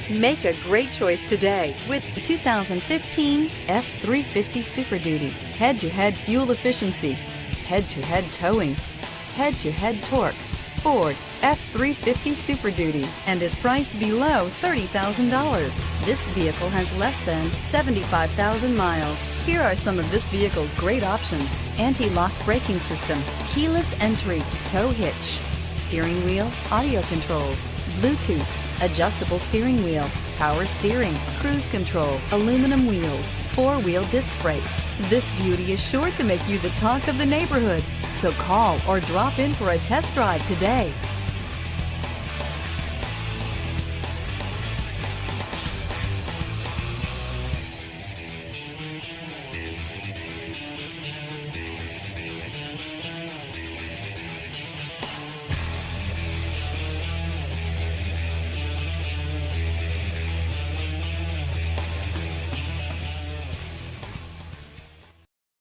Make a great choice today with the 2015 F-350 Super Duty. Head-to-head fuel efficiency, head-to-head towing, head-to-head torque. Ford F-350 Super Duty and is priced below $30,000. This vehicle has less than 75,000 miles. Here are some of this vehicle's great options: anti-lock braking system, keyless entry, tow hitch, steering wheel audio controls, Bluetooth, adjustable steering wheel, power steering, cruise control, aluminum wheels, four-wheel disc brakes. This beauty is sure to make you the talk of the neighborhood. So call or drop in for a test drive today.